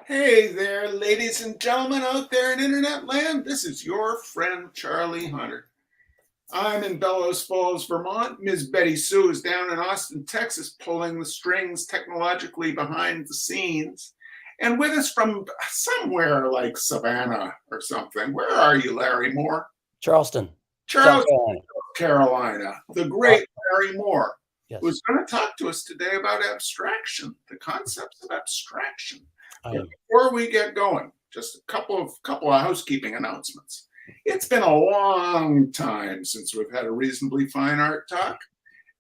Hey there, ladies and gentlemen out there in internet land. This is your friend Charlie Hunter. I'm in Bellows Falls, Vermont. Ms. Betty Sue is down in Austin, Texas, pulling the strings technologically behind the scenes. And with us from somewhere like Savannah or something. Where are you, Larry Moore? Charleston, South Charles, Carolina. Carolina. The great Larry Moore, Yes, who's going to talk to us today about abstraction, the concepts of abstraction. I But am. before we get going, just a couple of housekeeping announcements. It's been a long time since we've had a reasonably fine art talk,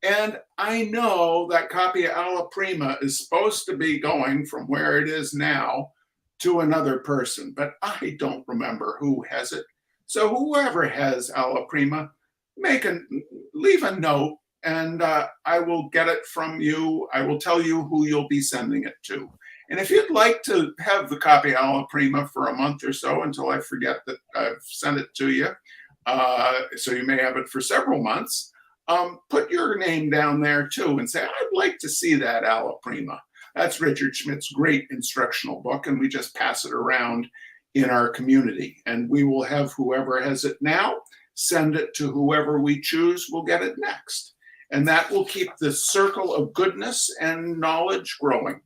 and I know that copy of Alla Prima is supposed to be going from where it is now to another person, but I don't remember who has it. So whoever has Alla Prima, leave a note, and I will get it from you. I will tell you who you'll be sending it to. And if you'd like to have the copy Alla Prima for a month or so until I forget that I've sent it to you, so you may have it for several months, put your name down there too and say, I'd like to see that Alla Prima. That's Richard Schmidt's great instructional book, and we just pass it around in our community. And we will have whoever has it now send it to whoever we choose will get it next. And that will keep the circle of goodness and knowledge growing.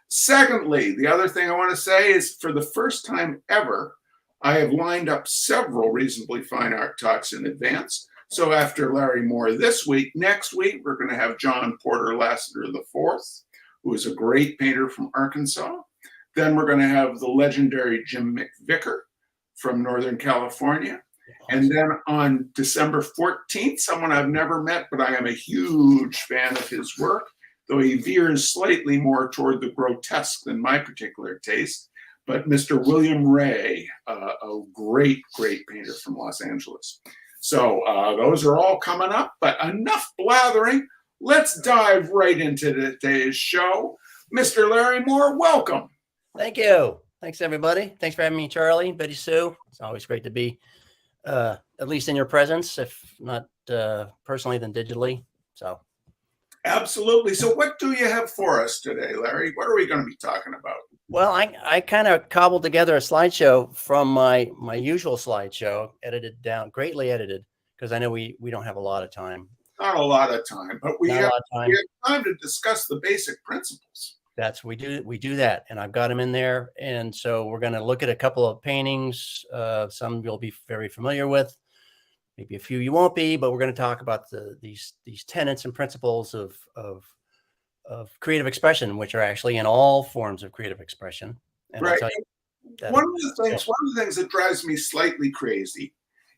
Secondly, the other thing I want to say is for the first time ever, I have lined up several reasonably fine art talks in advance. So after Larry Moore this week, next week, we're going to have John Porter Lassiter IV, who is a great painter from Arkansas. Then we're going to have the legendary Jim McVicker from Northern California. Awesome. And then on December 14th, someone I've never met, but I am a huge fan of his work, though he veers slightly more toward the grotesque than my particular taste. But Mr. William Ray, a great, great painter from Los Angeles. So those are all coming up, but enough blathering. Let's dive right into today's show. Mr. Larry Moore, welcome. Thank you. Thanks, everybody. Thanks for having me, Charlie, Betty Sue. It's always great to be at least in your presence, if not personally, then digitally. So. Absolutely. So what do you have for us today, Larry? What are we going to be talking about? Well, I kind of cobbled together a slideshow from my usual slideshow, edited down, greatly edited, because I know we don't have a lot of time. Not a lot of time, but we have time to discuss the basic principles. We do that, and I've got them in there. And so we're going to look at a couple of paintings. Some you'll be very familiar with, maybe a few you won't be, but we're going to talk about these tenets and principles of creative expression, which are actually in all forms of creative expression. And right. One of the things that drives me slightly crazy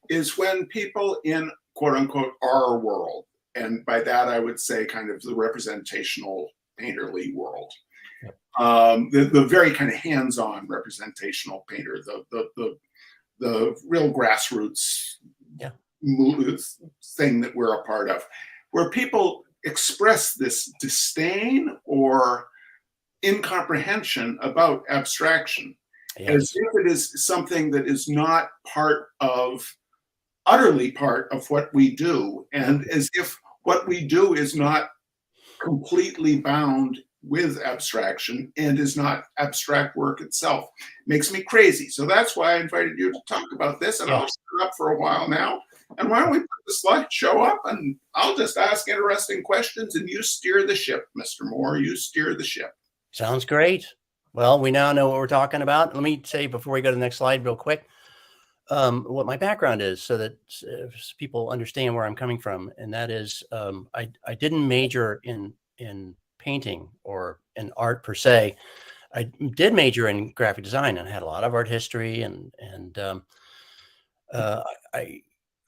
is when people in quote unquote our world, and by that I would say kind of the representational painterly world, the very kind of hands-on representational painter, the real grassroots thing that we're a part of, where people express this disdain or incomprehension about abstraction, as if it is something that is not utterly part of what we do, and as if what we do is not completely bound with abstraction and is not abstract work itself. Makes me crazy. So that's why I invited you to talk about this, and I'll set it up for a while now. And why don't we put the slideshow up, and I'll just ask interesting questions, and you steer the ship, Mr. Moore. You steer the ship. Sounds great. Well, we now know what we're talking about. Let me say before we go to the next slide real quick, what my background is, so that people understand where I'm coming from. And that is, I didn't major in painting or in art per se. I did major in graphic design and had a lot of art history, and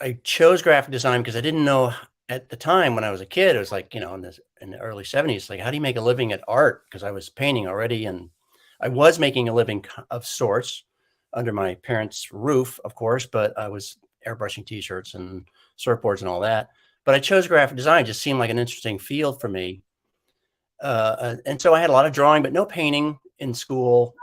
I chose graphic design because I didn't know at the time when I was a kid. It was like, in the early 70s, like, how do you make a living at art? Because I was painting already, and I was making a living of sorts under my parents' roof, of course, but I was airbrushing t-shirts and surfboards and all that. But I chose graphic design. It just seemed like an interesting field for me. And so I had a lot of drawing, but no painting in school.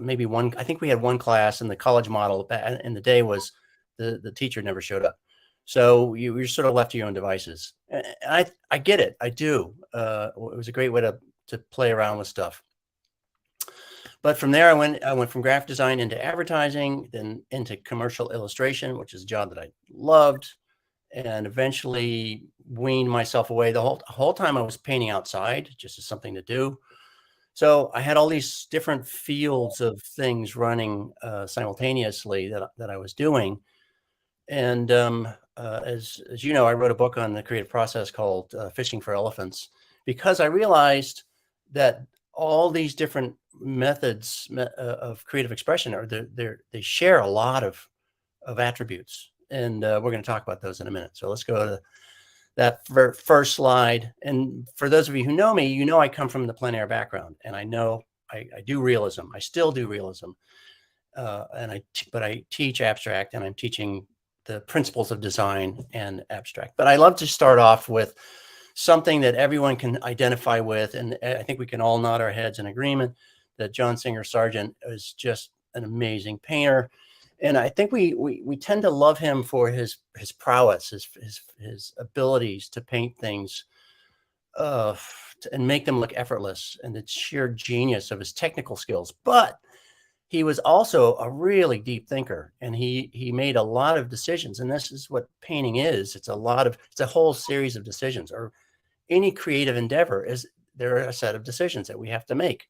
Maybe I think we had one class, and the college model in the day was the teacher never showed up. So you're sort of left to your own devices. And I get it. I do. It was a great way to play around with stuff. But from there, I went from graphic design into advertising, then into commercial illustration, which is a job that I loved, and eventually weaned myself away. The whole time I was painting outside, just as something to do. So I had all these different fields of things running simultaneously that I was doing. And as you know, I wrote a book on the creative process called Fishing for Elephants, because I realized that all these different methods of creative expression they share a lot of attributes. And we're going to talk about those in a minute. So let's go to that first slide. And for those of you who know me, you know I come from the plein air background, and I know I do realism. I still do realism, but I teach abstract, and I'm teaching the principles of design and abstract. But I love to start off with something that everyone can identify with, and I think we can all nod our heads in agreement that John Singer Sargent is just an amazing painter. And I think we tend to love him for his prowess, his abilities to paint things and make them look effortless, and the sheer genius of his technical skills. But he was also a really deep thinker, and he made a lot of decisions. And this is what painting is. It's a whole series of decisions, or any creative endeavor there are a set of decisions that we have to make.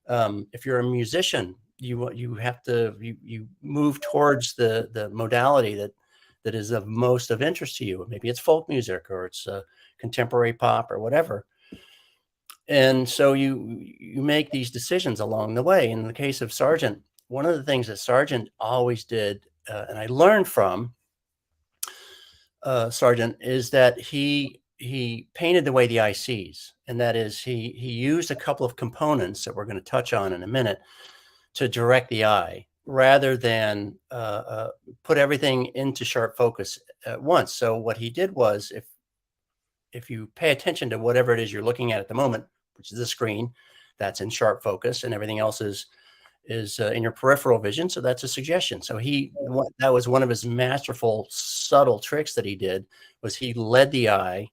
If you're a musician, you have to move towards the modality that is of most of interest to you. Maybe it's folk music, or it's contemporary pop, or whatever. And so you make these decisions along the way. In the case of Sargent, one of the things that Sargent always did, and I learned from Sargent, is that he painted the way the eye sees, and that is he used a couple of components that we're going to touch on in a minute to direct the eye, rather than put everything into sharp focus at once. So what he did was, if you pay attention to whatever it is you're looking at the moment, which is the screen, that's in sharp focus, and everything else is in your peripheral vision. So that's a suggestion. So that was one of his masterful, subtle tricks that he did, was he led the eye,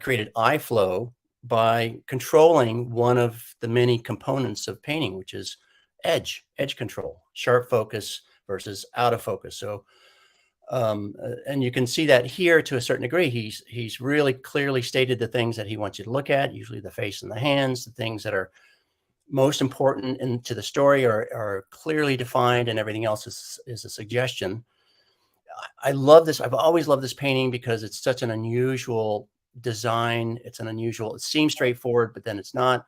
created eye flow by controlling one of the many components of painting, which is edge control, sharp focus versus out of focus. So, and you can see that here to a certain degree. He's really clearly stated the things that he wants you to look at, usually the face and the hands. The things that are most important into the story are clearly defined, and everything else is a suggestion. I love this. I've always loved this painting because it's such an unusual design. It seems straightforward, but then it's not.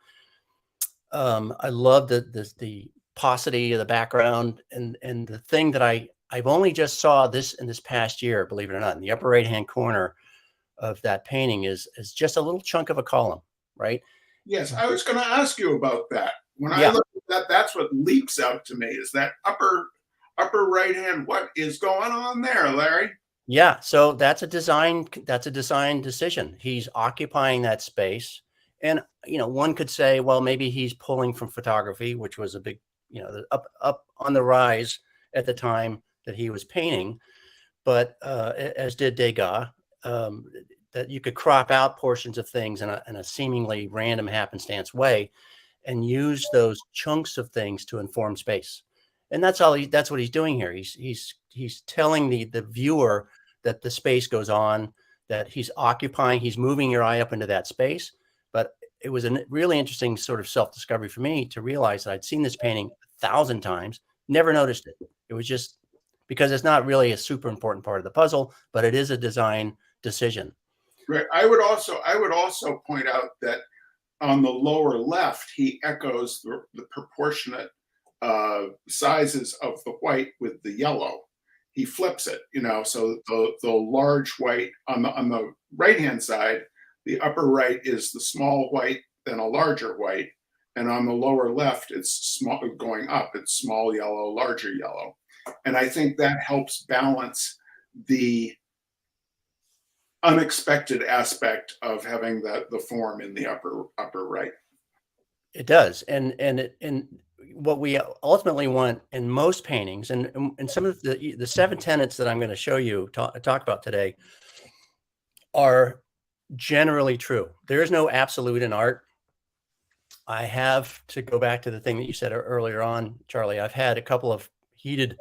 I love the paucity of the background, and the thing that I've only just saw this in this past year, believe it or not, in the upper right hand corner of that painting is just a little chunk of a column, right? Yes, I was going to ask you about that. When I look at that, that's what leaps out to me, is that upper right hand. What is going on there, Larry? Yeah, so that's a design decision. He's occupying that space. And one could say, well, maybe he's pulling from photography, which was a big, up on the rise at the time that he was painting. But as did Degas, that you could crop out portions of things in a seemingly random happenstance way, and use those chunks of things to inform space. And that's what he's doing here. He's telling the viewer that the space goes on, that he's occupying, he's moving your eye up into that space. But it was a really interesting sort of self-discovery for me to realize that I'd seen this painting 1,000 times, never noticed it. It was just because it's not really a super important part of the puzzle, but it is a design decision. Right. I would also point out that on the lower left, he echoes the proportionate sizes of the white with the yellow. He flips it, so the large white on the right hand side, the upper right is the small white, then a larger white, and on the lower left, it's small going up. It's small yellow, larger yellow, and I think that helps balance the unexpected aspect of having the form in the upper right. It does, and what we ultimately want in most paintings, and some of the 7 tenets that I'm going to show you talk about today are generally true. There is no absolute in art. I have to go back to the thing that you said earlier on, Charlie. I've had a couple of heated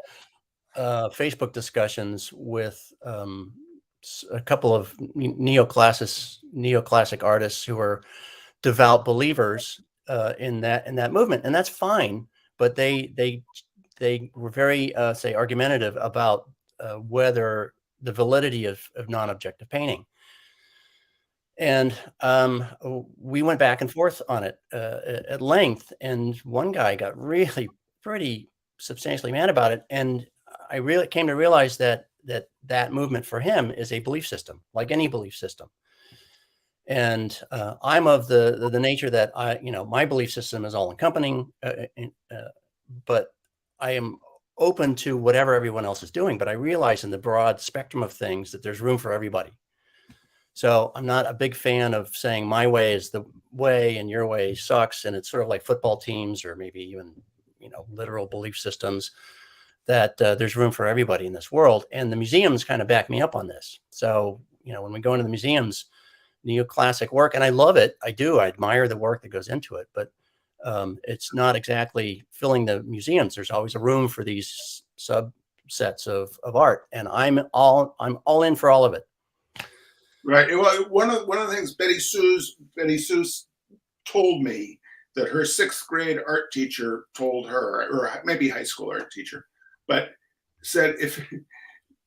Facebook discussions with a couple of neoclassic artists who are devout believers in that movement, and that's fine. But they were very say argumentative about whether the validity of non-objective painting. And we went back and forth on it at length. And one guy got really pretty substantially mad about it. And I really came to realize that movement for him is a belief system, like any belief system. And I'm of the nature that my belief system is all encompassing, but I am open to whatever everyone else is doing. But I realize in the broad spectrum of things that there's room for everybody. So I'm not a big fan of saying my way is the way and your way sucks. And it's sort of like football teams or maybe even, literal belief systems, that there's room for everybody in this world. And the museums kind of back me up on this. So, when we go into the museums, neoclassic work, and I love it. I do. I admire the work that goes into it, but it's not exactly filling the museums. There's always a room for these subsets of art. And I'm all in for all of it. Right. Well, one of the things Betty Seuss told me that her 6th grade art teacher told her, or maybe high school art teacher, but said, if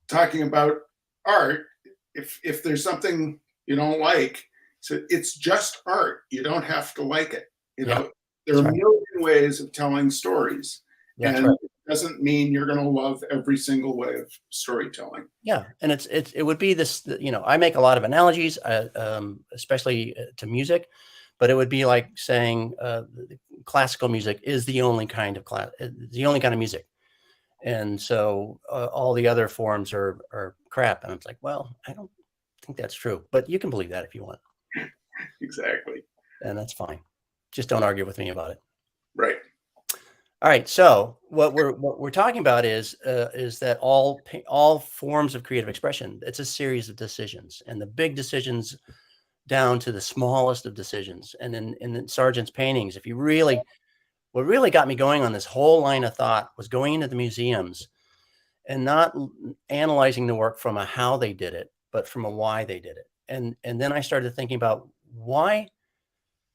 talking about art, if there's something you don't like, so it's just art. You don't have to like it. There are a million ways of telling stories, and it doesn't mean you're going to love every single way of storytelling. Yeah, and it would be this. I make a lot of analogies, especially to music, but it would be like saying classical music is the only kind of music, and so all the other forms are crap. And I'm like, well, I don't think that's true, but you can believe that if you want. Exactly, and that's fine. Just don't argue with me about it. Right. All right. So what we're talking about is that all forms of creative expression, it's a series of decisions, and the big decisions down to the smallest of decisions. And in Sargent's paintings, what really got me going on this whole line of thought was going into the museums and not analyzing the work from a how they did it, but from a why they did it. And then I started thinking about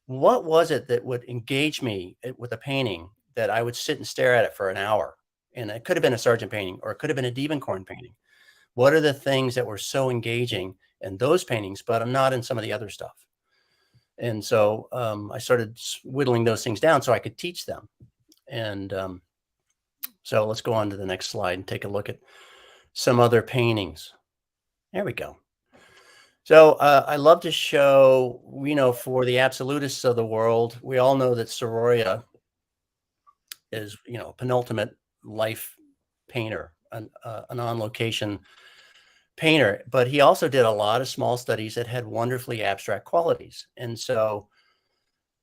what was it that would engage me with a painting that I would sit and stare at it for an hour. And it could have been a Sargent painting, or it could have been a Diebenkorn painting. What are the things that were so engaging in those paintings, but I'm not in some of the other stuff? And so I started whittling those things down so I could teach them. And so let's go on to the next slide and take a look at some other paintings. There we go. So I love to show, for the absolutists of the world, we all know that Sorolla is, a penultimate life painter, an on-location painter, but he also did a lot of small studies that had wonderfully abstract qualities. And so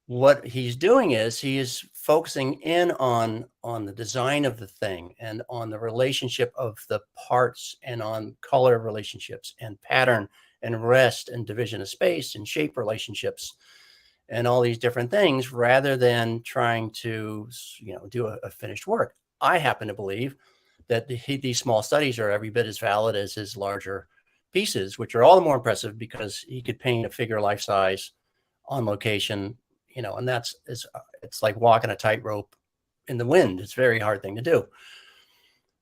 what he's doing is he is focusing in on the design of the thing and on the relationship of the parts and on color relationships and pattern and rest and division of space and shape relationships and all these different things, rather than trying to, do a finished work. I happen to believe that these small studies are every bit as valid as his larger pieces, which are all the more impressive because he could paint a figure life size on location, and it's like walking a tightrope in the wind. It's a very hard thing to do.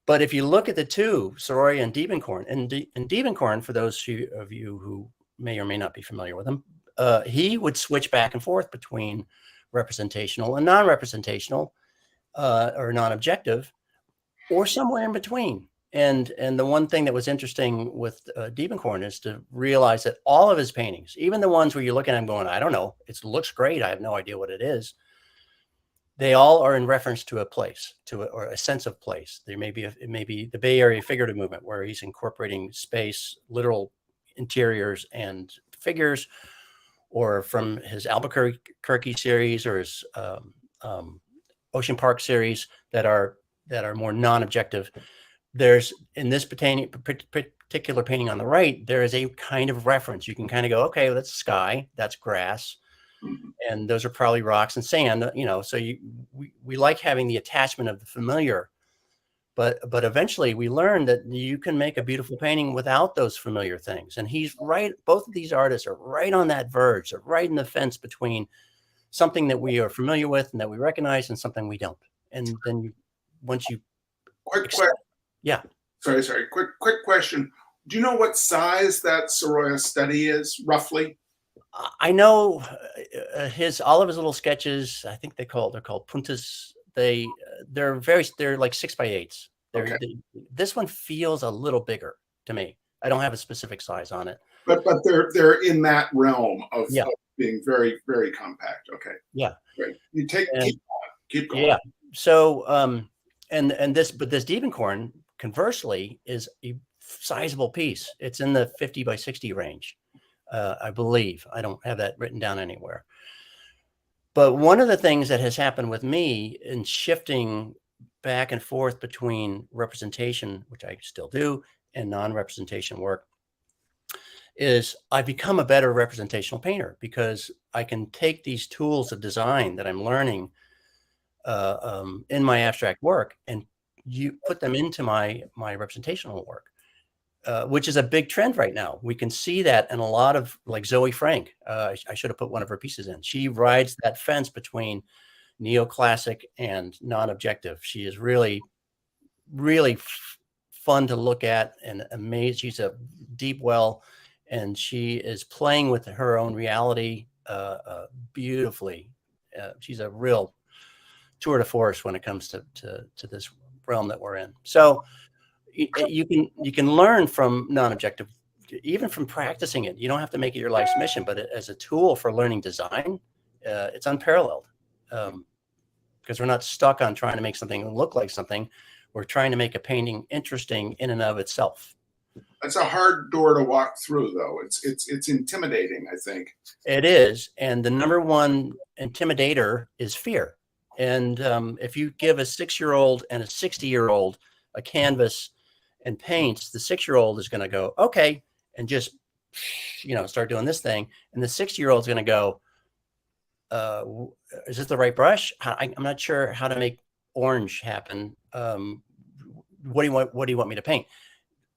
But if you look at the two, Sorolla and Diebenkorn, and Diebenkorn, for those of you who may or may not be familiar with him, he would switch back and forth between representational and non-representational, or non-objective, or somewhere in between. And the one thing that was interesting with Diebenkorn is to realize that all of his paintings, even the ones where you're looking at him going, I don't know, it looks great, I have no idea what it is, they all are in reference to a place, or a sense of place. It may be the Bay Area figurative movement, where he's incorporating space, literal interiors and figures, or from his Albuquerque series or his Ocean Park series that are more non-objective. There's, in this particular painting on the right, there is a kind of reference. You can kind of go, okay, well, that's sky, that's grass, Mhm. And those are probably rocks and sand, you know, so we like having the attachment of the familiar, but eventually we learned that you can make a beautiful painting without those familiar things. And he's right. Both of these artists are right on that verge. They're right in the fence between something that we are familiar with and that we recognize and something we don't. And then once you Quick accept, question. yeah. Sorry. Quick question. Do you know what size that Sorolla study is, roughly? I know all of his little sketches. I think they're called puntas. They're like 6x8s. Okay. This one feels a little bigger to me. I don't have a specific size on it. But they're in that realm of Yeah. being very, very compact. Okay. Yeah. Great. You keep going. Yeah. So and this Diebenkorn conversely is a sizable piece. It's in the 50 by 60 range. I believe. I don't have that written down anywhere. But one of the things that has happened with me in shifting back and forth between representation, which I still do, and non-representation work, is I've become a better representational painter because I can take these tools of design that I'm learning in my abstract work and you put them into my representational work. Which is a big trend right now. We can see that in a lot of, like Zoe Frank. I should have put one of her pieces in. She rides that fence between neoclassic and non-objective. She is really, really fun to look at and amazed. She's a deep well, and she is playing with her own reality beautifully. She's a real tour de force when it comes to this realm that we're in. So you can learn from non-objective, even from practicing it. You don't have to make it your life's mission, but as a tool for learning design, it's unparalleled because we're not stuck on trying to make something look like something. We're trying to make a painting interesting in and of itself. That's a hard door to walk through, though. It's intimidating, I think. It is, and the number one intimidator is fear. And if you give a 6-year-old and a 60-year-old a canvas and paints, the 6-year-old is going to go, okay, and just, start doing this thing. And the 60-year-old is going to go, is this the right brush? I'm not sure how to make orange happen. What do you want me to paint?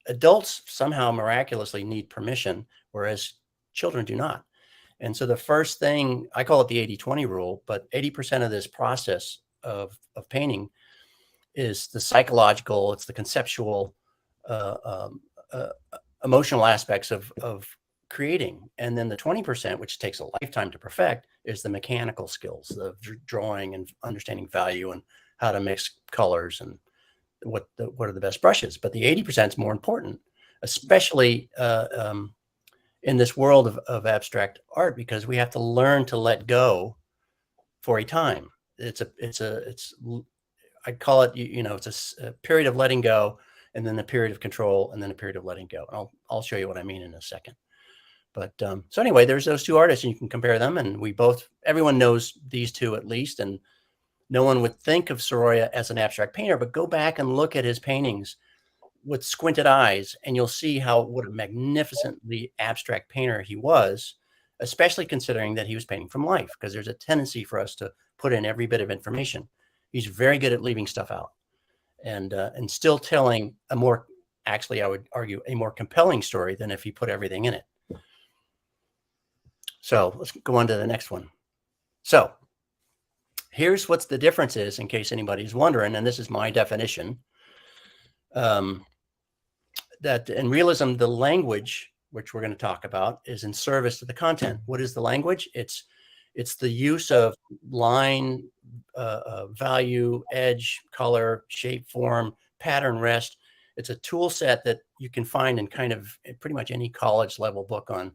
Adults somehow miraculously need permission, whereas children do not. And so the first thing, I call it the 80-20 rule, but 80% of this process of painting is the psychological, it's the conceptual, emotional aspects of creating. And then the 20%, which takes a lifetime to perfect, is the mechanical skills of drawing and understanding value and how to mix colors and what are the best brushes. But the 80% is more important, especially in this world of abstract art, because we have to learn to let go for a time. I call it, it's a period of letting go, and then a period of control, and then a period of letting go. And I'll show you what I mean in a second. But so anyway, there's those two artists, and you can compare them. And everyone knows these two at least, and no one would think of Sorolla as an abstract painter, but go back and look at his paintings with squinted eyes, and you'll see what a magnificently abstract painter he was, especially considering that he was painting from life, because there's a tendency for us to put in every bit of information. He's very good at leaving stuff out and still telling I would argue, a more compelling story than if he put everything in it. So let's go on to the next one. So here's what the difference is, in case anybody's wondering, and this is my definition, that in realism, the language, which we're going to talk about, is in service to the content. What is the language? It's the use of line, value, edge, color, shape, form, pattern, rest. It's a tool set that you can find in kind of pretty much any college level book on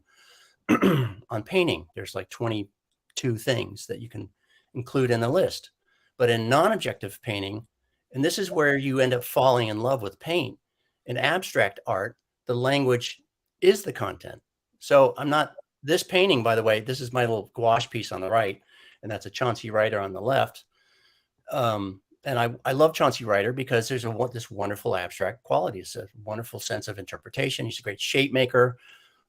on painting. There's like 22 things that you can include in the list. But in non-objective painting, and this is where you end up falling in love with paint, in abstract art, the language is the content. So this painting, by the way, this is my little gouache piece on the right, and that's a Chauncey Ryder on the left. And I love Chauncey Ryder because there's this wonderful abstract quality. It's a wonderful sense of interpretation. He's a great shape maker.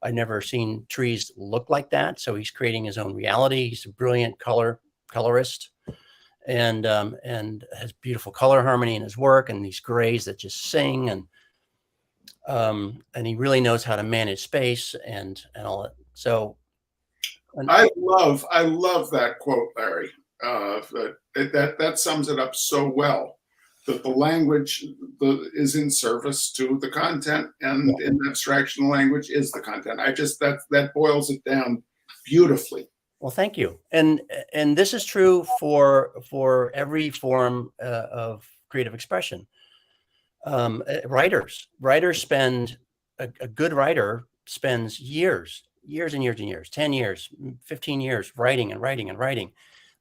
I've never seen trees look like that. So he's creating his own reality. He's a brilliant colorist, and has beautiful color harmony in his work, and these grays that just sing, and he really knows how to manage space and all that. So I love that quote, Larry. That sums it up so well. That the language is in service to the content, and in abstraction, the language is the content. That boils it down beautifully. Well, thank you. And this is true for every form of creative expression. Writers spend a good writer spends years and years and years, 10 years, 15 years writing and writing and writing,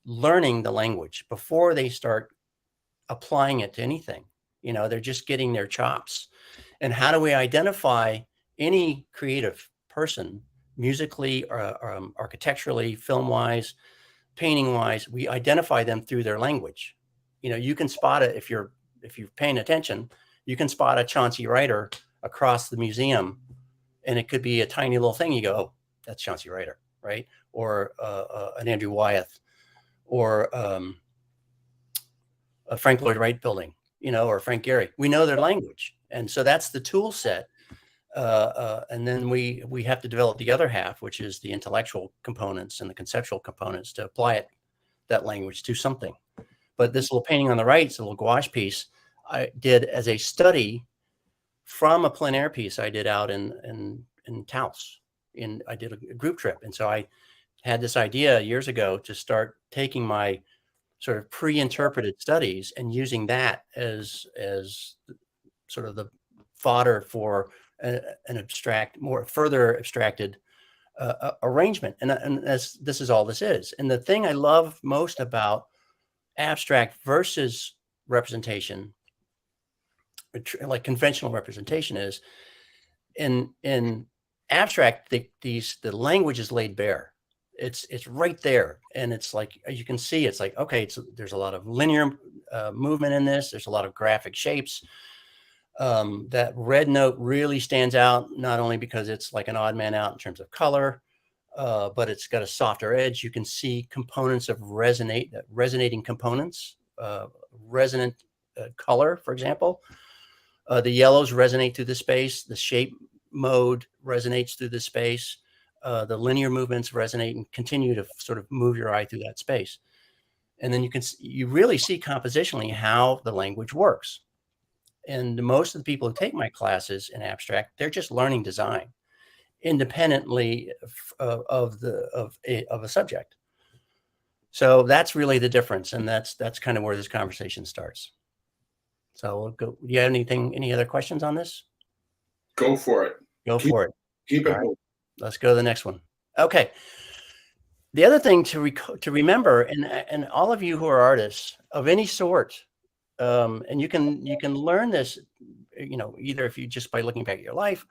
learning the language before they start applying it to anything. They're just getting their chops. And how do we identify any creative person, musically, or architecturally, film-wise, painting-wise? We identify them through their language. You can spot it if you're paying attention. You can spot a Chauncey Ryder across the museum, and it could be a tiny little thing. You go, oh, that's Chauncey Ryder, right? Or an Andrew Wyeth, or a Frank Lloyd Wright building, or Frank Gehry. We know their language. And so that's the tool set. And then we have to develop the other half, which is the intellectual components and the conceptual components to apply that language to something. But this little painting on the right, it's a little gouache piece I did as a study from a plein air piece I did out in Taos. I did a group trip. And so I had this idea years ago to start taking my sort of pre-interpreted studies and using that as sort of the fodder for an more further abstracted arrangement. And this is all this is. And the thing I love most about abstract versus representation, like conventional representation, is in abstract, the language is laid bare. It's right there, and it's like, as you can see, it's like, okay, there's a lot of linear movement in this. There's a lot of graphic shapes. That red note really stands out, not only because it's like an odd man out in terms of color, but it's got a softer edge. You can see components of resonating components, resonant color, for example. The yellows resonate through the space. The shape mode resonates through the space. The linear movements resonate and continue to sort of move your eye through that space. And then you really see compositionally how the language works. And most of the people who take my classes in abstract, they're just learning design independently of a subject. So that's really the difference. And that's kind of where this conversation starts. So we'll go. Do you have any other questions on this? Go for it. Keep it. Right. Let's go to the next one. Okay. The other thing to remember, and all of you who are artists of any sort, and you can learn this, either if you just by looking back at your life,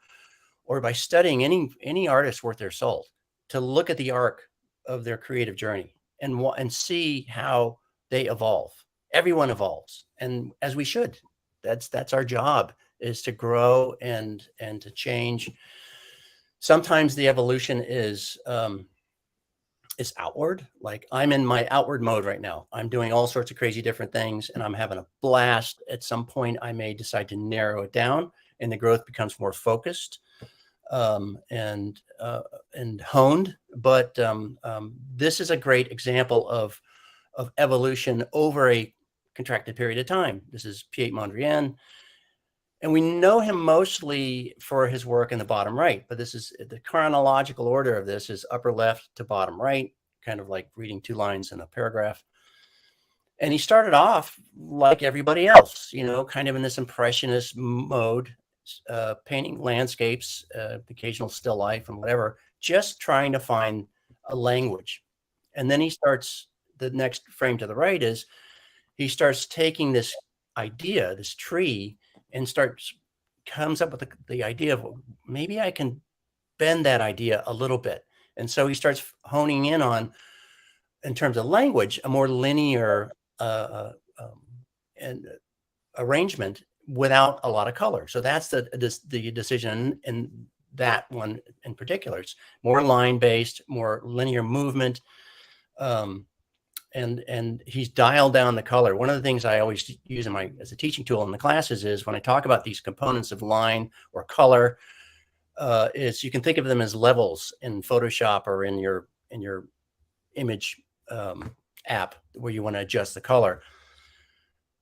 or by studying any artist worth their salt, to look at the arc of their creative journey and see how they evolve. Everyone evolves, and as we should. That's our job, is to grow and to change. Sometimes the evolution is outward. Like, I'm in my outward mode right now. I'm doing all sorts of crazy different things, and I'm having a blast. At some point, I may decide to narrow it down, and the growth becomes more focused and honed. But this is a great example of evolution over a contracted period of time. This is Mondrian. And we know him mostly for his work in the bottom right, but this is the chronological order of this is upper left to bottom right, kind of like reading two lines in a paragraph. And he started off like everybody else, kind of in this impressionist mode, painting landscapes, occasional still life and whatever, just trying to find a language. And then the next frame to the right is he starts taking this idea, this tree, and comes up with the idea of, maybe I can bend that idea a little bit. And so he starts honing in on, in terms of language, a more linear and arrangement without a lot of color. So that's the decision. And that one in particular. It's more line based, more linear movement. And he's dialed down the color. One of the things I always use as a teaching tool in the classes is when I talk about these components of line or color, is you can think of them as levels in Photoshop or in your image app where you want to adjust the color.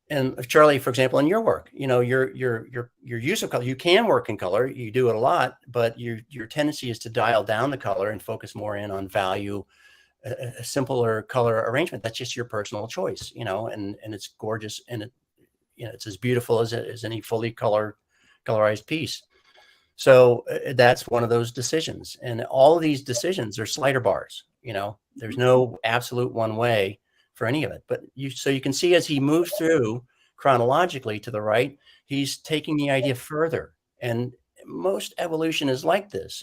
And Charlie, for example, in your work, your use of color, you can work in color, you do it a lot, but your tendency is to dial down the color and focus more in on value, a simpler color arrangement. That's just your personal choice, and it's gorgeous, and it's as beautiful as any fully colorized piece. So that's one of those decisions, and all of these decisions are slider bars. There's no absolute one way for any of it, but so you can see as he moves through chronologically to the right, he's taking the idea further. And most evolution is like this.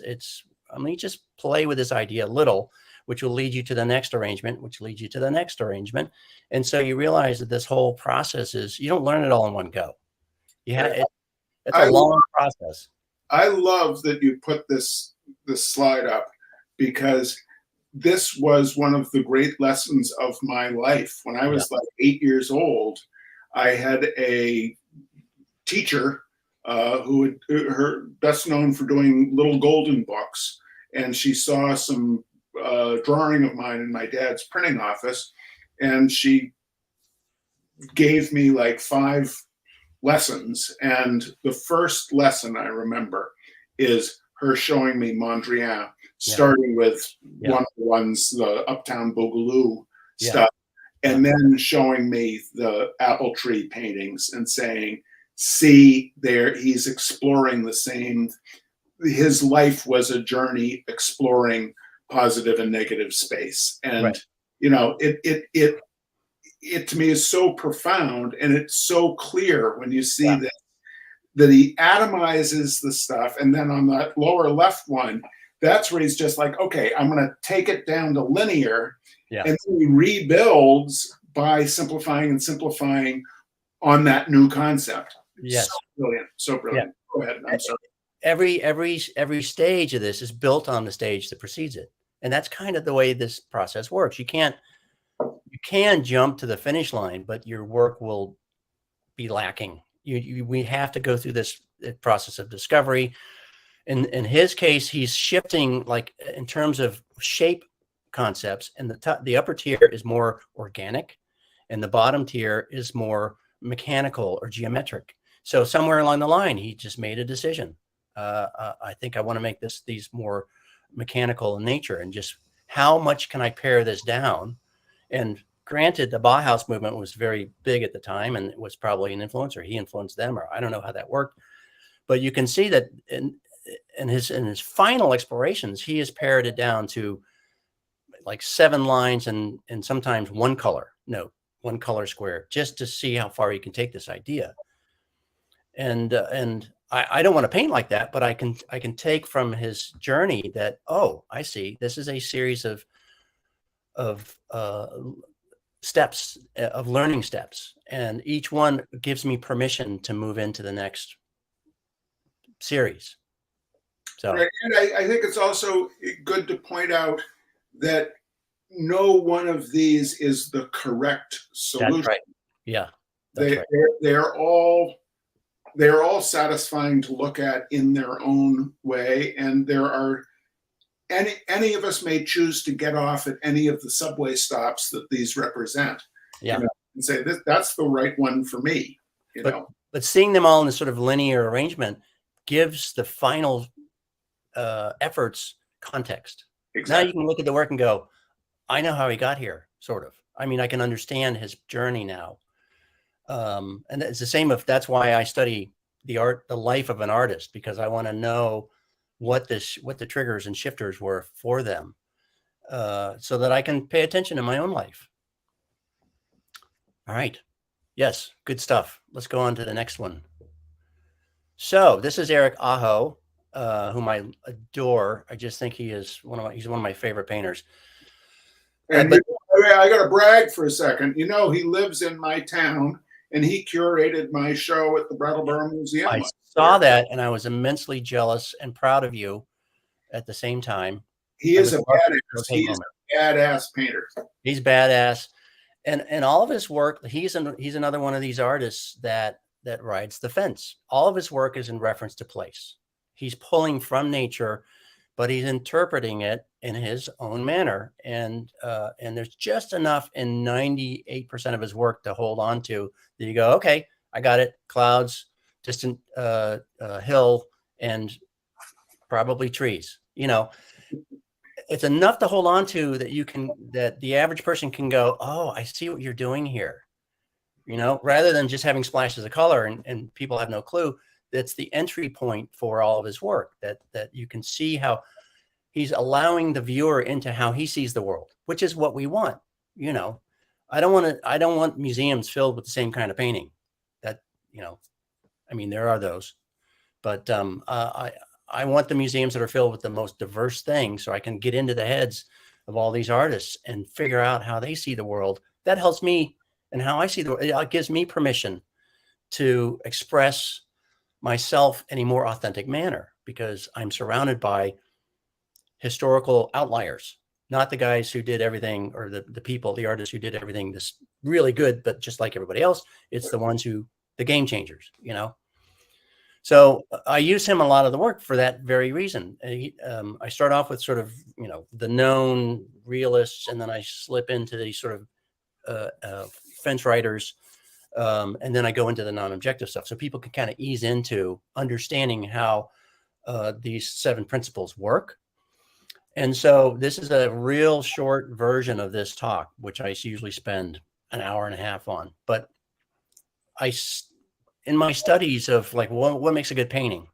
Let me just play with this idea a little, which will lead you to the next arrangement, which leads you to the next arrangement. And so you realize that this whole process you don't learn it all in one go. It's a long process. I love that you put this slide up, because this was one of the great lessons of my life. When I was like 8 years old, I had a teacher her best known for doing little golden books, and she saw some drawing of mine in my dad's printing office, and she gave me like 5 lessons. And the first lesson I remember is her showing me Mondrian, starting with one of the ones, the Uptown Boogaloo stuff, and then showing me the apple tree paintings and saying, see there, he's exploring the same, his life was a journey exploring positive and negative space. And, it to me is so profound, and it's so clear when you see that he atomizes the stuff. And then on that lower left one, that's where he's just like, okay, I'm going to take it down to linear. And then he rebuilds by simplifying and simplifying on that new concept. Yes. So brilliant. So brilliant. Go ahead. I'm sorry. Every stage of this is built on the stage that precedes it. And that's kind of the way this process works. You can jump to the finish line, but your work will be lacking. We have to go through this process of discovery. In his case, he's shifting like in terms of shape concepts, and the upper tier is more organic, and the bottom tier is more mechanical or geometric. So somewhere along the line, he just made a decision. I think I want to make these more mechanical in nature, and just how much can I pare this down? And granted, the Bauhaus movement was very big at the time, and it was probably an influencer. He influenced them, or I don't know how that worked. But you can see that in his final explorations, he has pared it down to like 7 lines and sometimes one color square, just to see how far you can take this idea. And I don't want to paint like that, but I can take from his journey that, oh, I see, this is a series of steps, of learning steps, and each one gives me permission to move into the next series. So right. And I think it's also good to point out that no one of these is the correct solution. That's right. Yeah, they're all satisfying to look at in their own way, and there are any of us may choose to get off at any of the subway stops that these represent, and say that's the right one for me. But seeing them all in this sort of linear arrangement gives the final efforts context. Exactly. Now you can look at the work and go, I know how he got here, sort of. I mean, I can understand his journey now. And it's the same that's why I study the life of an artist, because I want to know what the triggers and shifters were for them, so that I can pay attention in my own life. All right. Yes. Good stuff. Let's go on to the next one. So this is Eric Aho, whom I adore. I just think he's one of my favorite painters. And I got to brag for a second. He lives in my town, and he curated my show at the Brattleboro Museum. I saw that, and I was immensely jealous and proud of you at the same time. He is a badass. He's a badass painter. He's badass, and all of his work. He's another one of these artists that rides the fence. All of his work is in reference to place. He's pulling from nature, but he's interpreting it in his own manner. And there's just enough in 98% of his work to hold on to that you go, okay, I got it. Clouds, distant hill, and probably trees. You know, it's enough to hold on to that the average person can go, oh, I see what you're doing here. You know, rather than just having splashes of color and people have no clue. That's the entry point for all of his work, that you can see how he's allowing the viewer into how he sees the world, which is what we want. You know, I don't want museums filled with the same kind of painting. That, you know, I mean, there are those, but I want the museums that are filled with the most diverse things, so I can get into the heads of all these artists and figure out how they see the world. That helps me and how I see the world. It gives me permission to express myself in a more authentic manner, because I'm surrounded by historical outliers, not the guys who did everything, or the artists who did everything this really good, but just like everybody else. It's the ones the game changers, you know? So I use him a lot of the work for that very reason. I start off with sort of, you know, the known realists, and then I slip into these sort of fence writers. And then I go into the non-objective stuff, so people can kind of ease into understanding how these 7 principles work. And so this is a real short version of this talk, which I usually spend an hour and a half on. But in my studies of like what makes a good painting,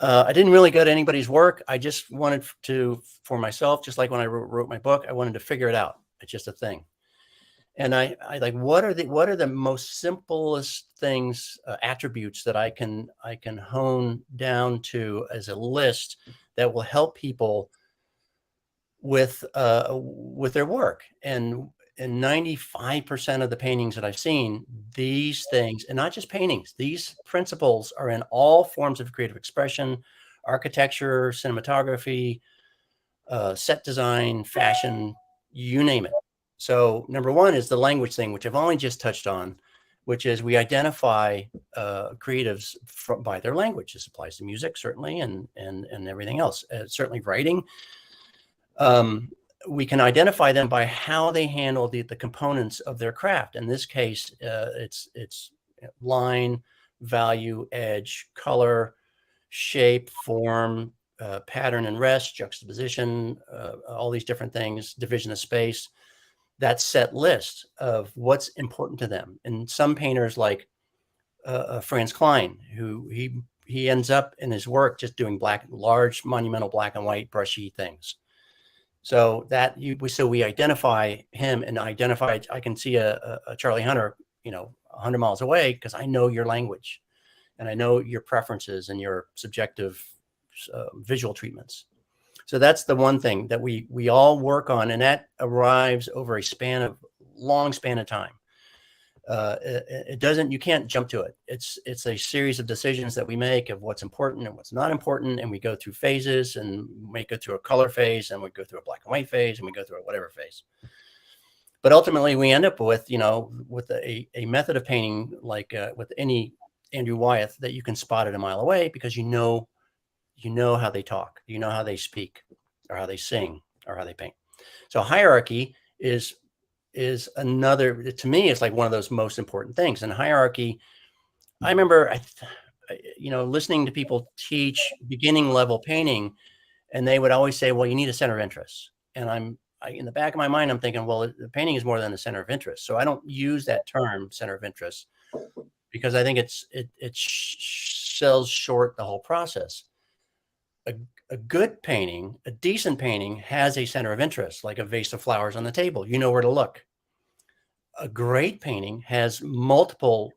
I didn't really go to anybody's work. I just wanted to, for myself, just like when I wrote my book, I wanted to figure it out. It's just a thing. And I like, what are the most simplest things, attributes that I can hone down to as a list that will help people with their work. And 95% of the paintings that I've seen, these things, and not just paintings, these principles are in all forms of creative expression, architecture, cinematography, set design, fashion, you name it. So number one is the language thing, which I've only just touched on, which is we identify creatives by their language. This applies to music, certainly, and everything else. Certainly writing. We can identify them by how they handle the components of their craft. In this case, it's line, value, edge, color, shape, form, pattern and rest, juxtaposition, all these different things, division of space. That set list of what's important to them. And some painters like Franz Klein, who he ends up in his work just doing large monumental black and white brushy things. So we identify him, and I can see a Charlie Hunter, you know, 100 miles away, because I know your language and I know your preferences and your subjective visual treatments. So that's the one thing that we all work on, and that arrives over a long span of time. You can't jump to it. It's a series of decisions that we make of what's important and what's not important. And we go through phases, and we may go through a color phase, and we go through a black and white phase, and we go through a whatever phase. But ultimately we end up with, you know, with a method of painting, like with any Andrew Wyeth, that you can spot it a mile away, because you know how they talk, you know how they speak, or how they sing, or how they paint. So hierarchy is another, to me, it's like one of those most important things. And hierarchy, I remember, listening to people teach beginning level painting, and they would always say, well, you need a center of interest. And in the back of my mind, I'm thinking, well, the painting is more than a center of interest. So I don't use that term, center of interest, because I think it sells short the whole process. A good painting, a decent painting, has a center of interest, like a vase of flowers on the table. You know where to look. A great painting has multiple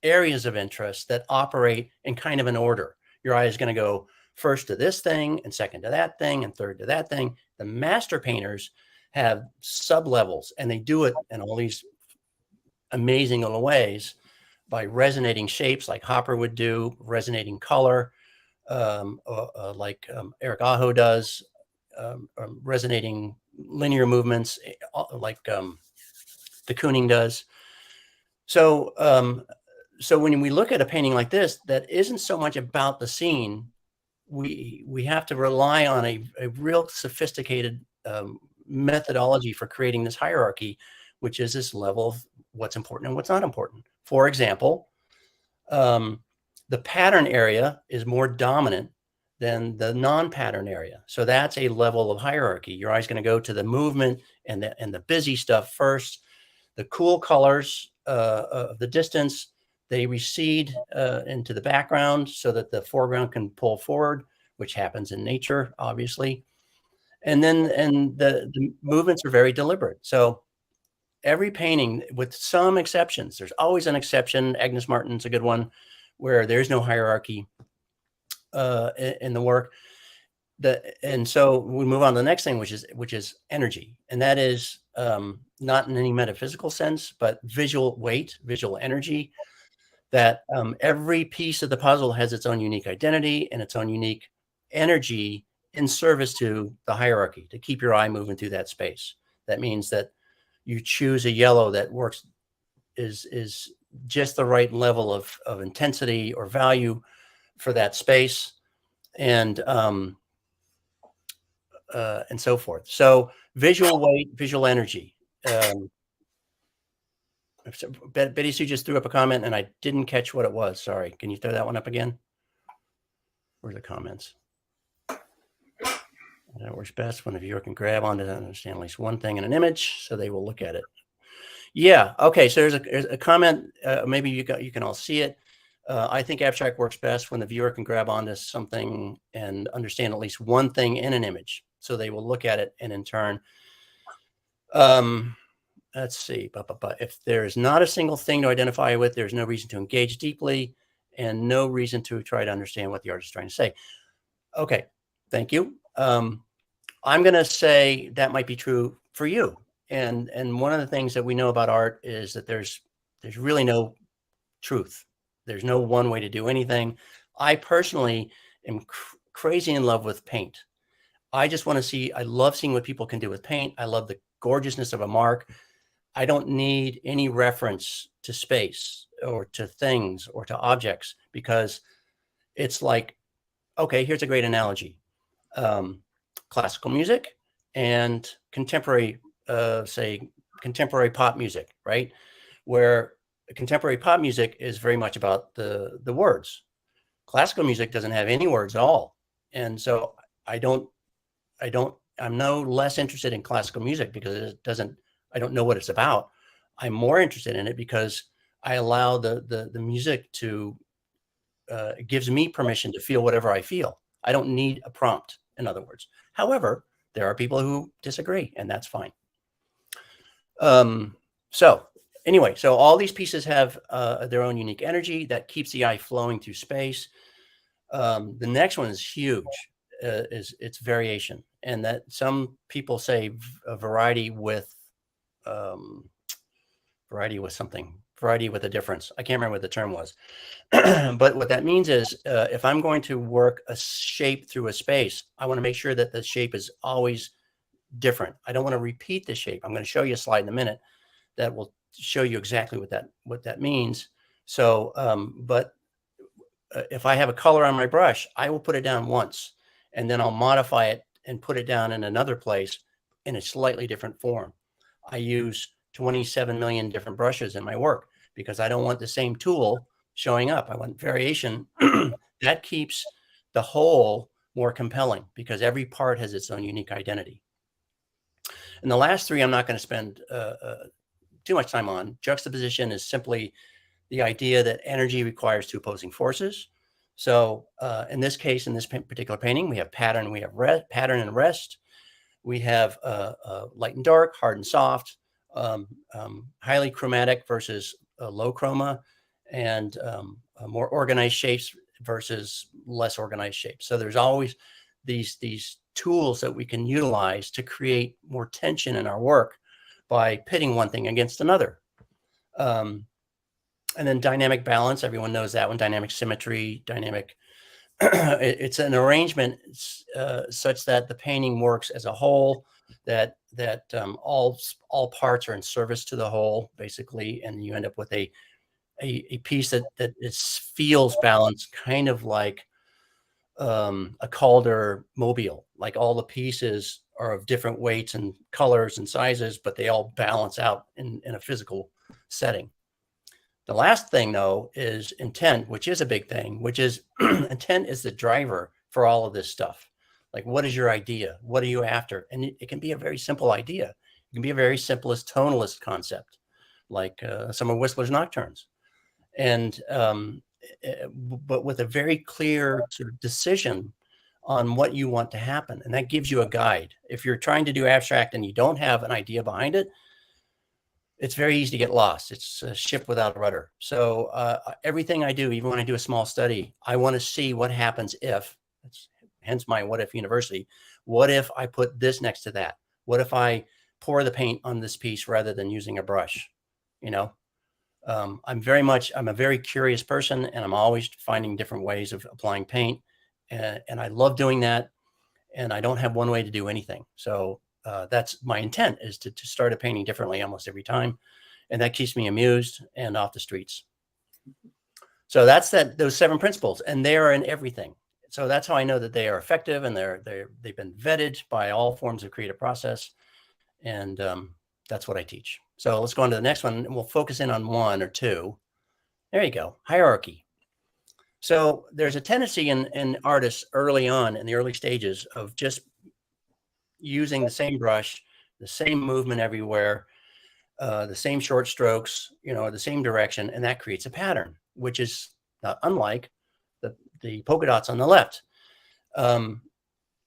areas of interest that operate in kind of an order. Your eye is going to go first to this thing, and second to that thing, and third to that thing. The master painters have sub levels, and they do it in all these amazing little ways by resonating shapes like Hopper would do, resonating color, like Eric Aho does, resonating linear movements like de Kooning does. So, so when we look at a painting like this, that isn't so much about the scene. We have to rely on a real sophisticated methodology for creating this hierarchy, which is this level of what's important and what's not important. For example, the pattern area is more dominant than the non-pattern area. So that's a level of hierarchy. Your eye's going to go to the movement and the busy stuff first. The cool colors of the distance, they recede into the background so that the foreground can pull forward, which happens in nature, obviously. And then the movements are very deliberate. So every painting, with some exceptions, there's always an exception. Agnes Martin's a good one, where there's no hierarchy in the work. And so we move on to the next thing, which is energy, and that is not in any metaphysical sense, but visual weight, visual energy. That every piece of the puzzle has its own unique identity and its own unique energy in service to the hierarchy, to keep your eye moving through that space. That means that you choose a yellow that works, is just the right level of intensity or value for that space, and so forth. So visual weight, visual energy. Betty Sue just threw up a comment and I didn't catch what it was. Sorry. Can you throw that one up again? Where's the comments? That works best when the viewer can grab onto that and understand at least one thing in an image, so they will look at it. Yeah. Okay. So there's a comment. Maybe you can all see it. I think abstract works best when the viewer can grab onto something and understand at least one thing in an image, so they will look at it and in turn. Let's see. If there is not a single thing to identify with, there's no reason to engage deeply and no reason to try to understand what the artist is trying to say. Okay. Thank you. I'm going to say that might be true for you. And one of the things that we know about art is that there's really no truth. There's no one way to do anything. I personally am crazy in love with paint. I just want to see, I love seeing what people can do with paint. I love the gorgeousness of a mark. I don't need any reference to space or to things or to objects, because it's like, okay, here's a great analogy. Classical music and contemporary, say contemporary pop music, right? Where contemporary pop music is very much about the words. Classical music doesn't have any words at all. And so I'm no less interested in classical music because I don't know what it's about. I'm more interested in it because I allow the music to, it gives me permission to feel whatever I feel. I don't need a prompt, in other words. However, there are people who disagree, and that's fine. So anyway, so all these pieces have their own unique energy that keeps the eye flowing through space. The next one is huge, it's variation. And that some people say a variety with something, variety with a difference. I can't remember what the term was. But what that means is if I'm going to work a shape through a space, I want to make sure that the shape is always different. I don't want to repeat the shape. I'm going to show you a slide in a minute that will show you exactly what that means. So, but if I have a color on my brush, I will put it down once and then I'll modify it and put it down in another place in a slightly different form. I use 27 million different brushes in my work because I don't want the same tool showing up. I want variation. That keeps the whole more compelling because every part has its own unique identity. And the last three, I'm not going to spend too much time on. Juxtaposition is simply the idea that energy requires two opposing forces. So in this case, in this particular painting, we have pattern, we have pattern and rest. We have light and dark, hard and soft, highly chromatic versus low chroma, and more organized shapes versus less organized shapes. So there's always these tools that we can utilize to create more tension in our work by pitting one thing against another. And then dynamic balance, everyone knows that one. Dynamic symmetry, dynamic. It's an arrangement such that the painting works as a whole. That all parts are in service to the whole, basically, and you end up with a piece that feels balanced, kind of like a Calder mobile. Like all the pieces are of different weights and colors and sizes, but they all balance out in a physical setting. The last thing, though, is intent, which is a big thing, which is intent is the driver for all of this stuff. Like, what is your idea? What are you after? And it can be a very simple idea. It can be a very simplest tonalist concept, like some of Whistler's nocturnes. And but with a very clear sort of decision on what you want to happen. And that gives you a guide. If you're trying to do abstract and you don't have an idea behind it, it's very easy to get lost. It's a ship without a rudder. So everything I do, even when I do a small study, I want to see what happens if, hence my what if university, what if I put this next to that? What if I pour the paint on this piece rather than using a brush? You know, I'm a very curious person, and I'm always finding different ways of applying paint. And I love doing that. And I don't have one way to do anything. So that's my intent, is to start a painting differently almost every time. And that keeps me amused and off the streets. So that's those 7 principles, and they are in everything. So that's how I know that they are effective, and they've been vetted by all forms of creative process. And that's what I teach. So let's go on to the next one, and we'll focus in on 1 or 2. There you go. Hierarchy. So there's a tendency in artists early on, in the early stages, of just using the same brush, the same movement everywhere, the same short strokes, the same direction, and that creates a pattern, which is not unlike the polka dots on the left. If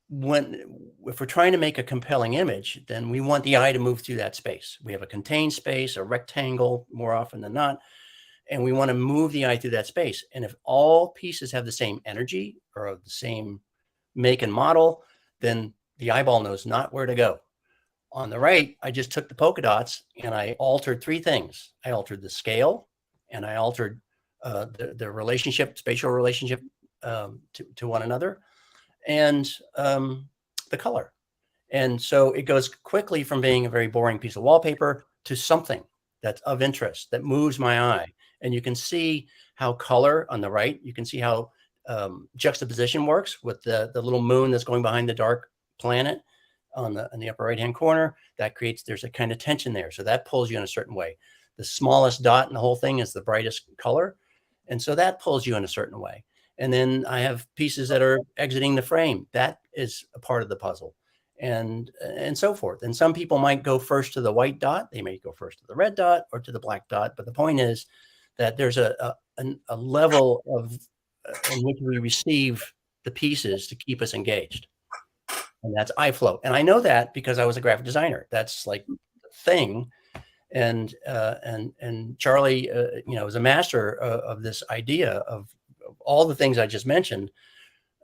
we're trying to make a compelling image, then we want the eye to move through that space. We have a contained space, a rectangle more often than not, and we want to move the eye through that space. And if all pieces have the same energy or the same make and model, then the eyeball knows not where to go. On the right, I just took the polka dots and I altered 3 things. I altered the scale, and I altered the relationship, spatial relationship to one another, and the color. And so it goes quickly from being a very boring piece of wallpaper to something that's of interest, that moves my eye. And you can see how color on the right, you can see how juxtaposition works with the little moon that's going behind the dark planet in the upper right hand corner. There's a kind of tension there, so that pulls you in a certain way. The smallest dot in the whole thing is the brightest color, and so that pulls you in a certain way. And then I have pieces that are exiting the frame. That is a part of the puzzle, and so forth. And some people might go first to the white dot, they may go first to the red dot or to the black dot, but the point is that there's a level of in which we receive the pieces to keep us engaged. And that's eye flow. And I know that because I was a graphic designer. That's like the thing. And Charlie, was a master of this idea of all the things I just mentioned,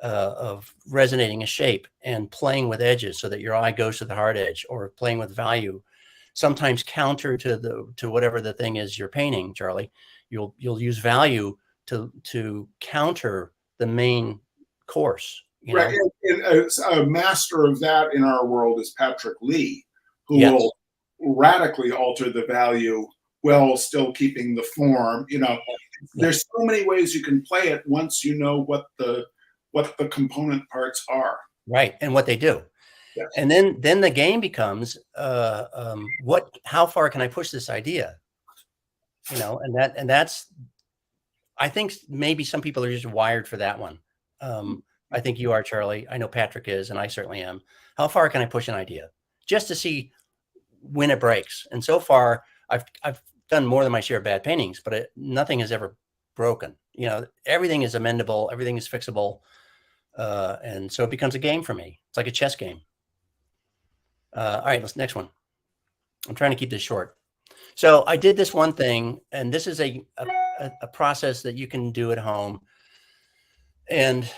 of resonating a shape and playing with edges so that your eye goes to the hard edge, or playing with value, sometimes counter to whatever the thing is you're painting, Charlie. You'll use value to counter the main course. Right. And a master of that in our world is Patrick Lee, who Yes. will radically alter the value while still keeping the form. There's so many ways you can play it once you know what the component parts are. Right, and what they do. Yes. And then the game becomes how far can I push this idea? And that's, I think maybe some people are just wired for that one. I think you are, Charlie. I know Patrick is, and I certainly am. How far can I push an idea just to see when it breaks? And so far, I've done more than my share of bad paintings, but nothing has ever broken. Everything is amendable, everything is fixable, and so it becomes a game for me. It's like a chess game. All right, next one. I'm trying to keep this short. So I did this one thing, and this is a process that you can do at home. And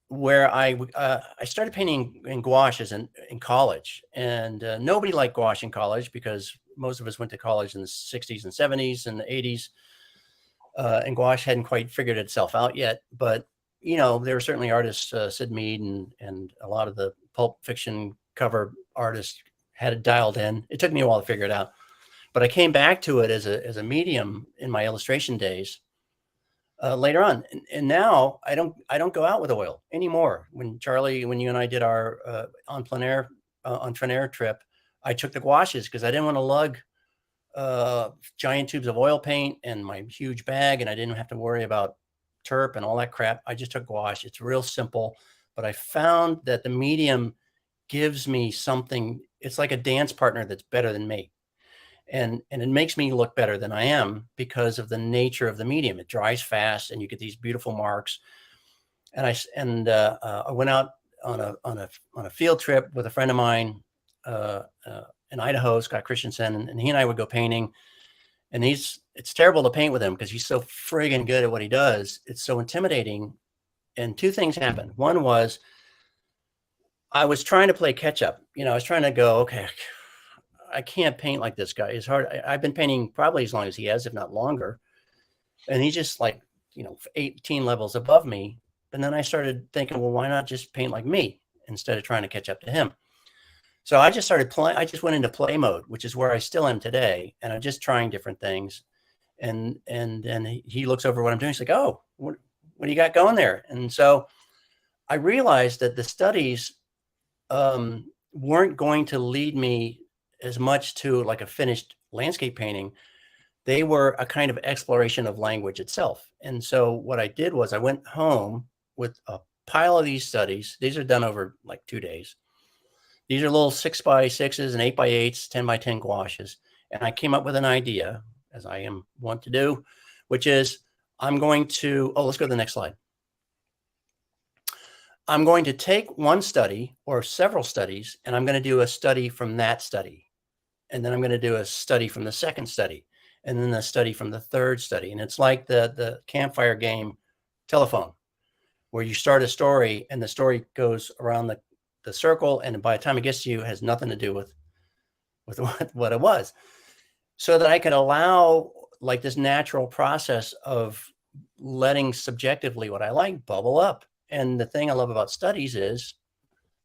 where I started painting in gouaches in college, and nobody liked gouache in college because most of us went to college in the 60s and 70s and the 80s. And gouache hadn't quite figured itself out yet, but you know, there were certainly artists, Sid Mead and a lot of the pulp fiction cover artists had it dialed in. It took me a while to figure it out, but I came back to it as a medium in my illustration days later on. And now I don't go out with oil anymore. When you and I did our on plein air trip, I took the gouaches because I didn't want to lug giant tubes of oil paint and my huge bag, and I didn't have to worry about terp and all that crap. I just took gouache. It's real simple, but I found that the medium gives me something. It's like a dance partner that's better than me. And it makes me look better than I am because of the nature of the medium. It dries fast and you get these beautiful marks. And I went out on a field trip with a friend of mine in Idaho, Scott Christensen, and he and I would go painting. And it's terrible to paint with him because he's so friggin' good at what he does. It's so intimidating. And two things happened. One was I was trying to play catch up. You know, I was trying to go, okay, I can't paint like this guy. It's hard. I've been painting probably as long as he has, if not longer. And he's just like, you know, 18 levels above me. And then I started thinking, well, why not just paint like me instead of trying to catch up to him? So I just started playing. I just went into play mode, which is where I still am today. And I'm just trying different things. And he looks over what I'm doing. He's like, oh, what do you got going there? And so I realized that the studies weren't going to lead me as much to like a finished landscape painting. They were a kind of exploration of language itself. And so what I did was I went home with a pile of these studies. These are done over like 2 days. These are little 6x6s and 8x8s, 10x10 gouaches. And I came up with an idea, as I am wont to do, which is I'm going to, let's go to the next slide. I'm going to take one study or several studies, and I'm going to do a study from that study. And then I'm going to do a study from the second study, and then a study from the third study. And it's like the campfire game telephone, where you start a story and the story goes around the circle, and by the time it gets to you, it has nothing to do with what it was. So that I could allow like this natural process of letting subjectively what I like bubble up. And the thing I love about studies is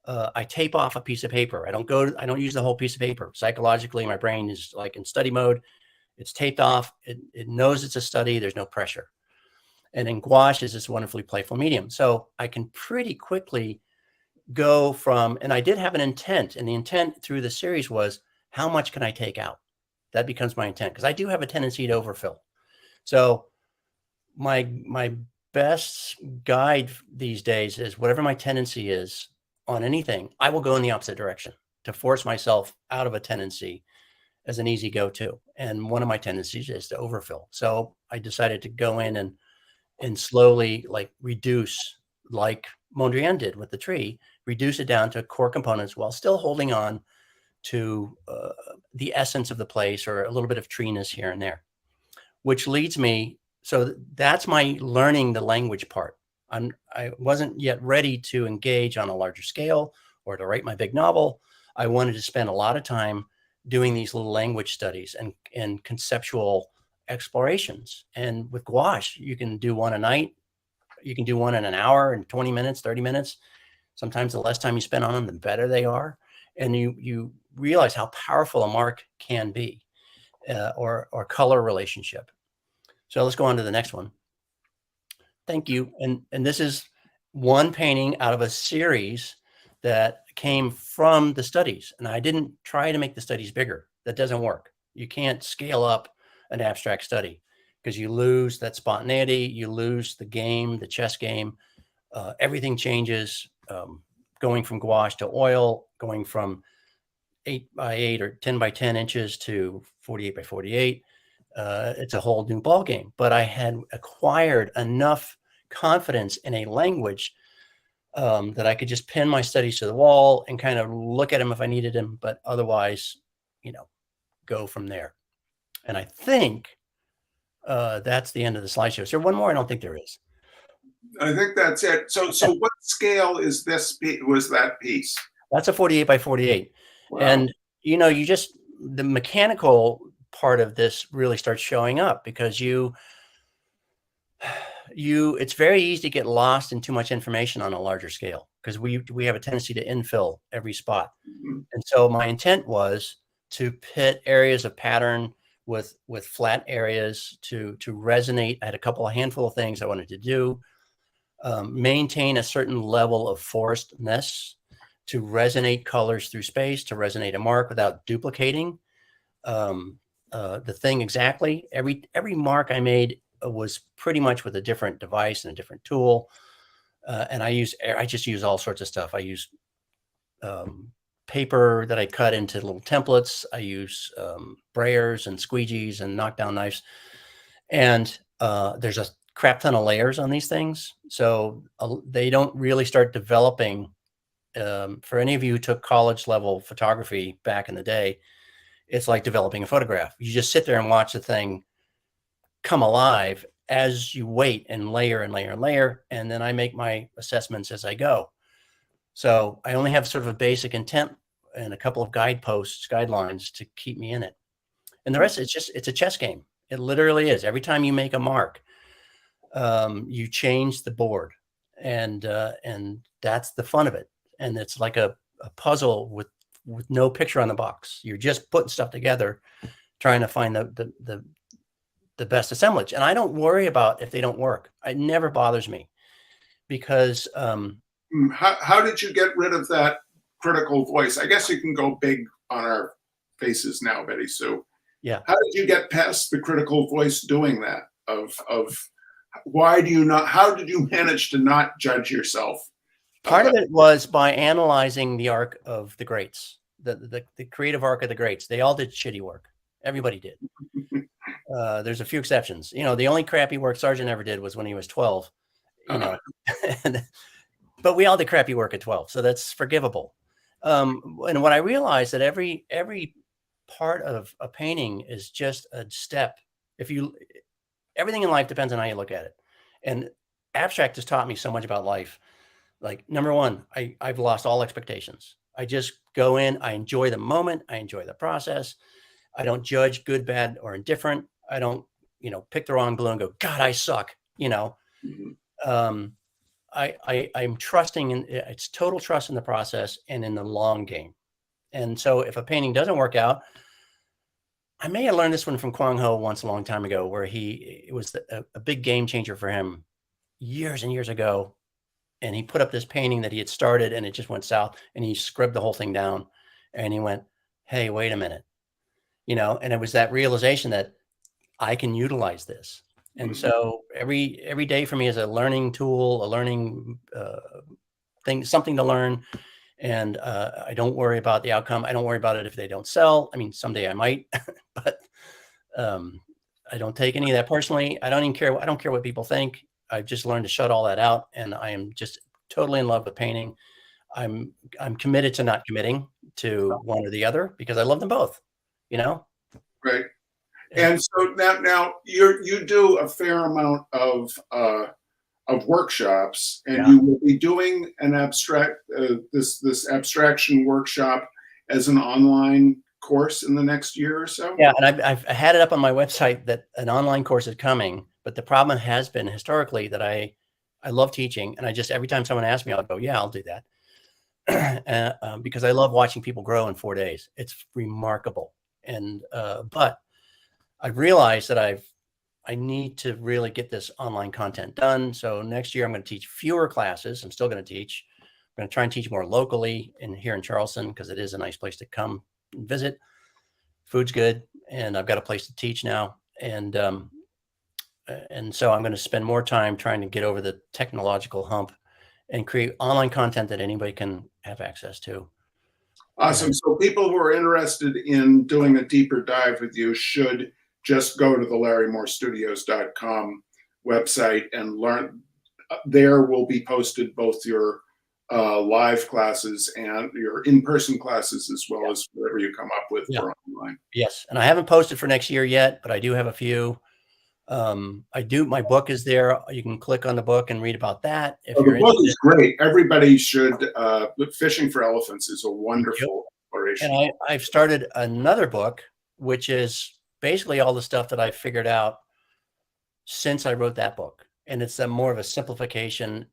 I tape off a piece of paper. I don't use the whole piece of paper. Psychologically, my brain is like in study mode. It's taped off. It knows it's a study. There's no pressure. And in gouache is this wonderfully playful medium. So I can pretty quickly go from, and I did have an intent, and the intent through the series was, how much can I take out? That becomes my intent, because I do have a tendency to overfill. So my best guide these days is whatever my tendency is on anything, I will go in the opposite direction to force myself out of a tendency as an easy go-to. And one of my tendencies is to overfill. So I decided to go in and slowly like reduce, like Mondrian did with the tree, reduce it down to core components while still holding on to the essence of the place or a little bit of treeness here and there, which leads me. So that's my learning the language part. I wasn't yet ready to engage on a larger scale or to write my big novel. I wanted to spend a lot of time doing these little language studies and conceptual explorations. And with gouache, you can do one a night. You can do one in an hour and 20 minutes, 30 minutes. Sometimes the less time you spend on them, the better they are. And you realize how powerful a mark can be or color relationship. So let's go on to the next one. Thank you. And this is one painting out of a series that came from the studies. And I didn't try to make the studies bigger. That doesn't work. You can't scale up an abstract study because you lose that spontaneity. You lose the game, the chess game. Everything changes, going from gouache to oil, going from 8x8 or 10x10 inches to 48x48. It's a whole new ball game. But I had acquired enough confidence in a language that I could just pin my studies to the wall and kind of look at them if I needed them, but otherwise, go from there. And I think that's the end of the slideshow. Is there one more? I don't think there is. I think that's it. So what scale is was that piece? That's a 48x48. Wow. And you just the mechanical part of this really starts showing up, because it's very easy to get lost in too much information on a larger scale, because we have a tendency to infill every spot. And so my intent was to pit areas of pattern with flat areas to resonate. I had a handful of things I wanted to do. Maintain a certain level of forestness, to resonate colors through space, to resonate a mark without duplicating the thing exactly. Every mark I made was pretty much with a different device and a different tool. And I just use all sorts of stuff. I use paper that I cut into little templates. I use brayers and squeegees and knockdown knives. And there's a crap ton of layers on these things. So they don't really start developing. For any of you who took college level photography back in the day, it's like developing a photograph. You just sit there and watch the thing come alive as you wait and layer and layer and layer. And then I make my assessments as I go. So I only have sort of a basic intent and a couple of guidelines to keep me in it. And the rest, it's a chess game. It literally is. Every time you make a mark, you change the board, and that's the fun of it. And it's like a puzzle with no picture on the box. You're just putting stuff together, trying to find the best assemblage. And I don't worry about if they don't work. It never bothers me, because how did you get rid of that critical voice? I guess you can go big on our faces now, Betty Sue. Yeah. How did you get past the critical voice doing that? Why do you not? How did you manage to not judge yourself? Part of it was by analyzing the arc of the greats, the creative arc of the greats. They all did shitty work. Everybody did. There's a few exceptions. The only crappy work Sargent ever did was when he was 12. But we all did crappy work at 12, so that's forgivable. And what I realized, that every part of a painting is just a step. Everything in life depends on how you look at it. And abstract has taught me so much about life. Like, number one, I've lost all expectations. I just go in, I enjoy the moment, I enjoy the process. I don't judge good, bad, or indifferent. I don't, pick the wrong blue and go, God, I suck. I'm trusting it's total trust in the process and in the long game. And so if a painting doesn't work out, I may have learned this one from Kwang Ho once a long time ago, where it was a big game changer for him years and years ago. And he put up this painting that he had started, and it just went south, and he scrubbed the whole thing down, and he went, hey, wait a minute, and it was that realization that I can utilize this. And so every day for me is a learning tool, a learning thing, something to learn. And I don't worry about the outcome. I don't worry about it if they don't sell. I mean, someday I might, but I don't take any of that personally. I don't even care. I don't care what people think. I've just learned to shut all that out, and I am just totally in love with painting. I'm committed to not committing to one or the other, because I love them both, Right. And so now you do a fair amount of workshops, and you will be doing an this abstraction workshop as an online course in the next year or so. Yeah, and I've had it up on my website that an online course is coming, but the problem has been historically that I love teaching, and I just, every time someone asks me, I'll go, yeah, I'll do that, because I love watching people grow in 4 days. It's remarkable. And but I've realized that I need to really get this online content done. So next year I'm going to teach fewer classes. I'm still going to teach. I'm going to try and teach more locally here in Charleston, because it is a nice place to come and visit. Food's good, and I've got a place to teach now. And so I'm going to spend more time trying to get over the technological hump and create online content that anybody can have access to. Awesome. So people who are interested in doing a deeper dive with you should just go to the LarryMooreStudios.com website and learn. There will be posted both your live classes and your in-person classes, as well as whatever you come up with for online. Yes. And I haven't posted for next year yet, but I do have a few. My book is there. You can click on the book and read about that. The book is great. Everybody should. Fishing for Elephants is a wonderful exploration Illustration. And I've started another book, which is basically all the stuff that I figured out since I wrote that book. And it's a more of a simplification.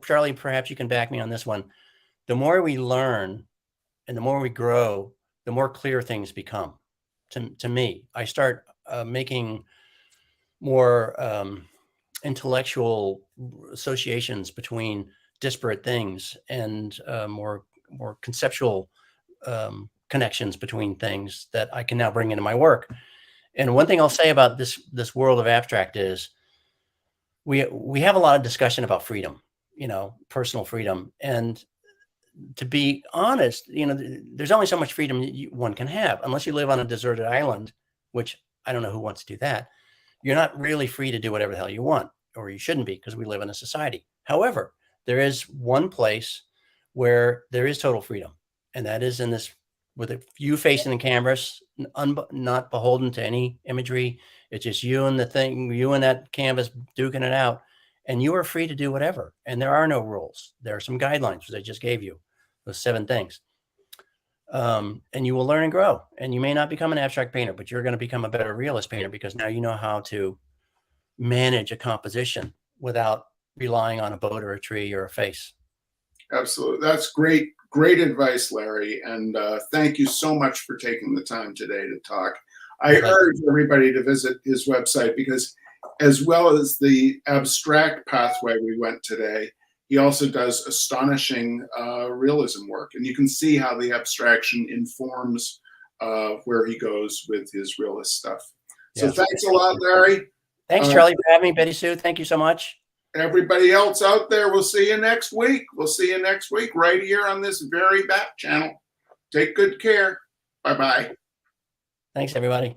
Charlie, perhaps you can back me on this one. The more we learn and the more we grow, the more clear things become to me. I start making more intellectual associations between disparate things and more conceptual connections between things that I can now bring into my work. And one thing I'll say about this world of abstract is we have a lot of discussion about freedom, personal freedom. And to be honest, there's only so much freedom one can have unless you live on a deserted island, which I don't know who wants to do that. You're not really free to do whatever the hell you want, or you shouldn't be, because we live in a society. However, there is one place where there is total freedom, and that is in this, with you facing the canvas, not beholden to any imagery. It's just you and the thing, you and that canvas duking it out, and you are free to do whatever. And there are no rules. There are some guidelines, which I just gave you, those 7 things. And you will learn and grow. And you may not become an abstract painter, but you're going to become a better realist painter, because now you know how to manage a composition without relying on a boat or a tree or a face. Absolutely. That's great advice, Larry. And thank you so much for taking the time today to talk. I urge everybody to visit his website, because as well as the abstract pathway we went today, he also does astonishing realism work. And you can see how the abstraction informs where he goes with his realist stuff. So Yeah. thanks a lot, Larry. Thanks, Charlie, for having me. Betty Sue, thank you so much. Everybody else out there, we'll see you next week. We'll see you next week right here on this very back channel. Take good care. Bye-bye. Thanks, everybody.